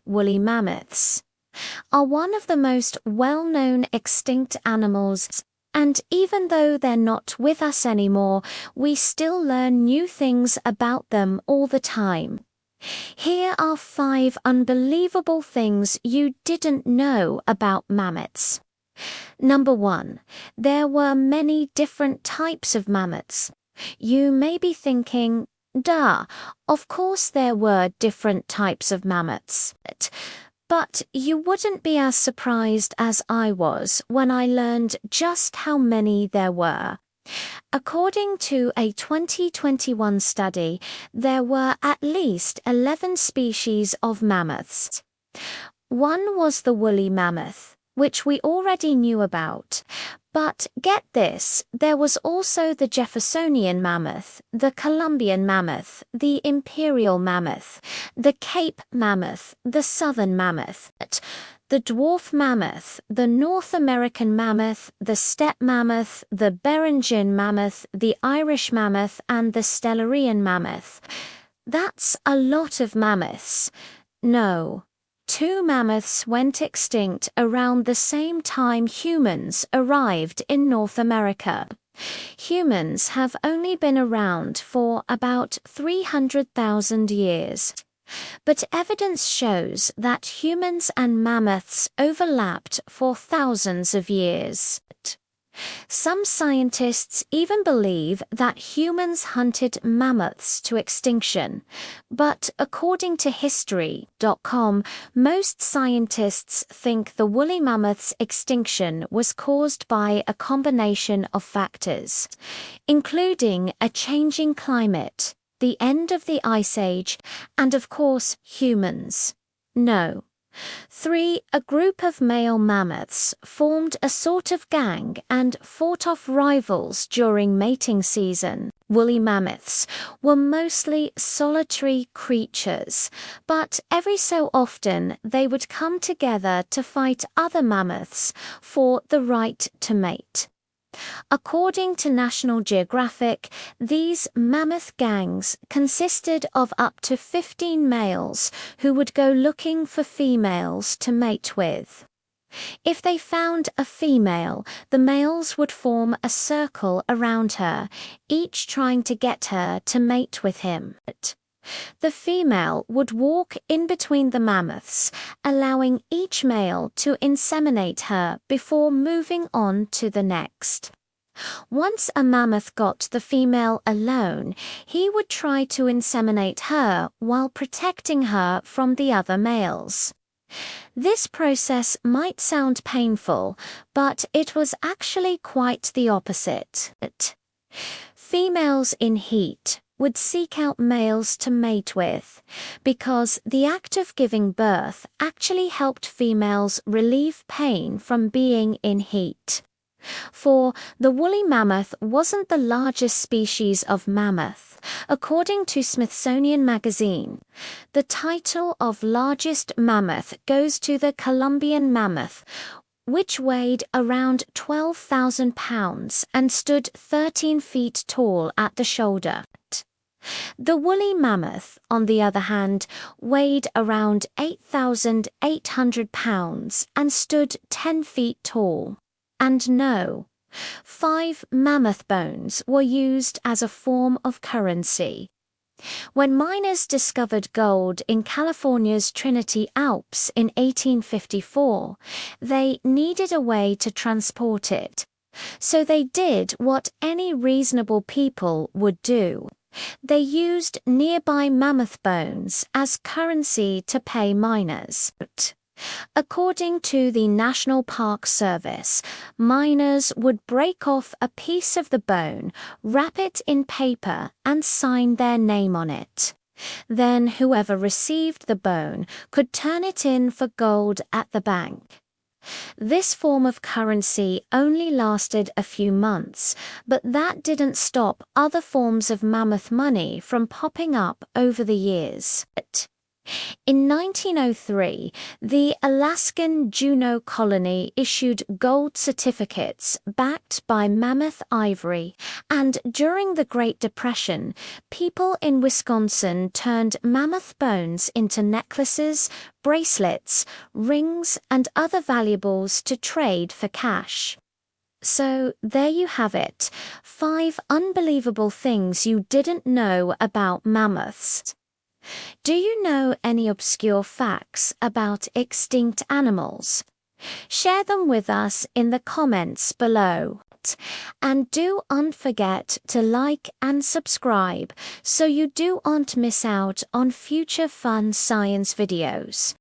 woolly mammoths, are one of the most well-known extinct animals, and even though they're not with us anymore, we still learn new things about them all the time. Here are 5 unbelievable things you didn't know about mammoths. Number 1. There were many different types of mammoths. You may be thinking, duh, of course there were different types of mammoths. But you wouldn't be as surprised as I was when I learned just how many there were. According to a 2021 study, there were at least 11 species of mammoths. One was the woolly mammoth, which we already knew about. But get this, there was also the Jeffersonian mammoth, the Columbian mammoth, the imperial mammoth, the Cape mammoth, the southern mammoth, the dwarf mammoth, the North American mammoth, the steppe mammoth, the Beringian mammoth, the Irish mammoth, and the Stellarian mammoth. That's a lot of mammoths. No. 2 mammoths went extinct around the same time humans arrived in North America. Humans have only been around for about 300,000 years. But evidence shows that humans and mammoths overlapped for thousands of years. Some scientists even believe that humans hunted mammoths to extinction, but according to History.com, most scientists think the woolly mammoth's extinction was caused by a combination of factors, including a changing climate, the end of the Ice Age, and of course humans. No. 3. A group of male mammoths formed a sort of gang and fought off rivals during mating season. Woolly mammoths were mostly solitary creatures, but every so often they would come together to fight other mammoths for the right to mate. According to National Geographic, these mammoth gangs consisted of up to 15 males who would go looking for females to mate with. If they found a female, the males would form a circle around her, each trying to get her to mate with him. The female would walk in between the mammoths, allowing each male to inseminate her before moving on to the next. Once a mammoth got the female alone, he would try to inseminate her while protecting her from the other males. This process might sound painful, but it was actually quite the opposite. Females in heat would seek out males to mate with, because the act of giving birth actually helped females relieve pain from being in heat. For the woolly mammoth wasn't the largest species of mammoth. According to Smithsonian Magazine, the title of largest mammoth goes to the Columbian mammoth, which weighed around 12,000 pounds and stood 13 feet tall at the shoulder. The woolly mammoth, on the other hand, weighed around 8,800 pounds and stood 10 feet tall. And no, 5 mammoth bones were used as a form of currency. When miners discovered gold in California's Trinity Alps in 1854, they needed a way to transport it. So they did what any reasonable people would do. They used nearby mammoth bones as currency to pay miners. According to the National Park Service, miners would break off a piece of the bone, wrap it in paper, and sign their name on it. Then whoever received the bone could turn it in for gold at the bank. This form of currency only lasted a few months, but that didn't stop other forms of mammoth money from popping up over the years. In 1903, the Alaskan Juneau colony issued gold certificates backed by mammoth ivory, and during the Great Depression, people in Wisconsin turned mammoth bones into necklaces, bracelets, rings, and other valuables to trade for cash. So there you have it, 5 unbelievable things you didn't know about mammoths. Do you know any obscure facts about extinct animals? Share them with us in the comments below. And don't forget to like and subscribe so you don't miss out on future fun science videos.